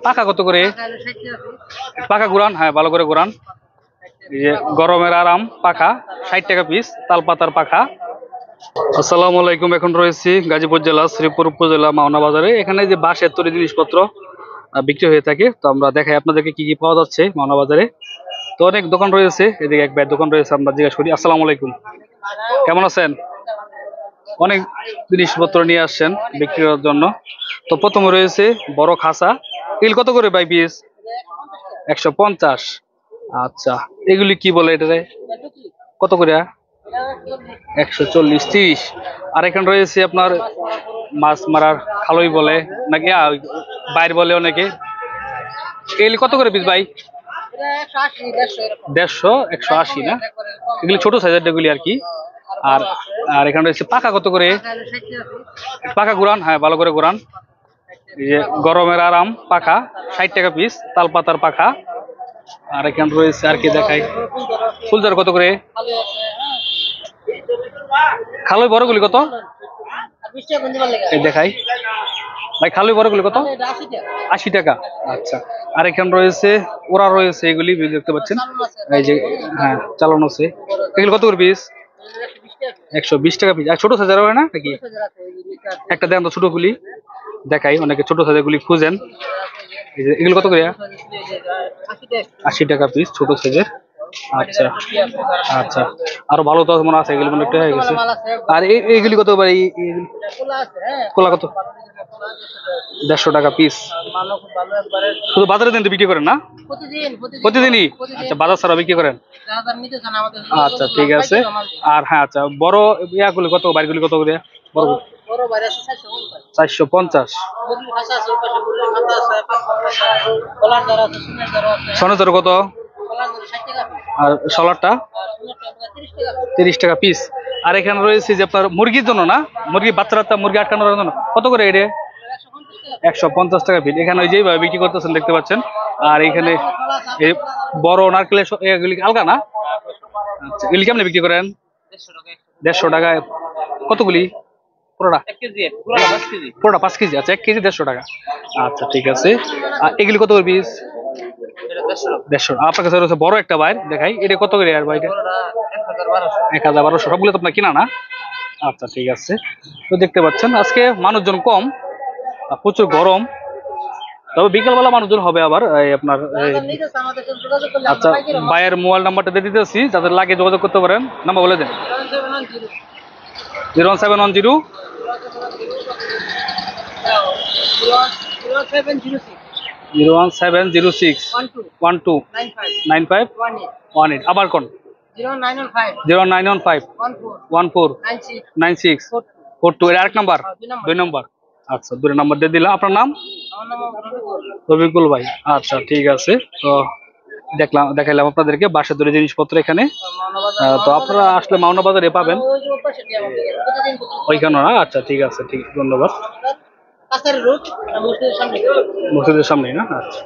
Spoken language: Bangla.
পাকা কত করে? পাকা ঘুরান, হ্যাঁ ভালো করে ঘুরান। এই যে গরমের আরাম পাকা 60 টাকা পিস, তালপাতার পাখা। আসসালামু আলাইকুম। এখন রয়েছি গাজীপুর জেলা শ্রীপুর উপজেলা মাওনা বাজারে। এখানে যে বাঁশের তৈরি জিনিসপত্র বিক্রি হয়ে থাকে, তো আমরা দেখাই আপনাদেরকে কি কি পাওয়া যাচ্ছে মাওনা বাজারে। তো অনেক দোকান রয়েছে, এদিকে এক ভাইয়ের দোকান রয়েছে, আমরা জিজ্ঞাসা করি। আসসালামু আলাইকুম, কেমন আছেন? অনেক জিনিসপত্র নিয়ে আসছেন বিক্রি করার জন্য। তো প্রথমে রয়েছে বড় খাসা, এগুলি কত করে বাই পিস? 150। আচ্ছা, এগুলি কি বলে এটারে, কত করে? 140, 30। আর এখানে রয়েছে আপনার মাছ মারার খালই বলে নাকি বাইর বলে অনেকে, এগুলি কত করে পিস ভাই? 150, 180 না? এগুলি ছোট সাইজের যেগুলি আর কি। আর আর এখানে রয়েছে পাকা কত করে? পাকা ঘুরান, হ্যাঁ ভালো করে ঘুরান। এই যে গরমের আরাম পাখা 60 টাকা পিস, তালপাতার পাখা। আর এখানে রয়েছে আর কি দেখাই, ফুলদার কত করে? খালই বড়গুলি কত? এই দেখাই ভাই, খালই বড়গুলি কত? 80 টাকা। আচ্ছা, আর এখানে রয়েছে ওরা রয়েছে, এগুলি দেখতে পাচ্ছেন এই যে, হ্যাঁ চালানো আছে। এগুলি কত করে পিস? 120 টাকা পিস। আর ছোট সাইজের হয় না নাকি? একটা দেন তো ছোট গুলি দেখাই, অনেকে ছোট সাইজের গুলি খুঁজেন। এগুলো কত করে? 80 টাকা পিস, ছোট সাইজের। আচ্ছা আচ্ছা, আরো ভালো তো মনে আছে, এগুলো মনে একটা হয়ে গেছে। আর এইগুলি কত ভাই? কোলা কত? 150 টাকা পিস। শুধু বাজারে দিন বিক্রি করেন না? প্রতিদিনই? আচ্ছা, বাজার ছাড়া বিক্রি করেন? আচ্ছা ঠিক আছে। আর হ্যাঁ আচ্ছা, বড় ইয়াগুলি কত, বাইরগুলি কত করে? বড় 450। সনেজর কত? আর সলারটা 30 টাকা পিস। আর এখানে রয়েছে যে আপনার মুরগির জন্য না, মুরগি বাচ্চা মুরগি আটকানোর জন্য কত করে এটা? 150 টাকা পিস। এখানে ওই যেভাবে বিক্রি করতেছেন দেখতে পাচ্ছেন। আর এখানে এই বড় নারকেলের এগুলি আলগা না? আচ্ছা, এগুলি কেমনে বিক্রি করেন? 150 টাকায়। কতগুলি? পুরোটা? পুরোটা 5 কেজি। আচ্ছা, 1 কেজি 150 টাকা। আচ্ছা ঠিক আছে। আর এগুলি কত করে পিস? 150। আপনার কাছে রয়েছে বড় একটা বাইর দেখাই, এটা কত করে? আর বাইরে 1012। সবগুলো তো আপনার কিনা না? আচ্ছা ঠিক আছে। তো দেখতে পাচ্ছেন আজকে মানুষজন কম, প্রচুর গরম, তবে বিকেলবেলা মানুষজন হবে আবার। আপনার আচ্ছা, ভাইয়ের মোবাইল নাম্বারটা দিয়ে দিতেছি, যাদের লাগে যোগাযোগ করতে পারেন। নাম্বার বলে দেন। 01710 01706 129518। আবার কোন? 0915 149642। এর আরেক নাম্বার? 2 নম্বর। আচ্ছা, 2 নম্বর দিয়ে দিলাম। আপনার নাম? রবিকুল ভাই। আচ্ছা ঠিক আছে। তো দেখাইলাম আপনাদেরকে বাসার তৈরি জিনিসপত্র এখানে। তো আপনারা আসলে মাওনা বাজারে পাবেন ওইখানে না? আচ্ছা ঠিক আছে, ঠিক, ধন্যবাদ। মসজিদের সামনে না? আচ্ছা।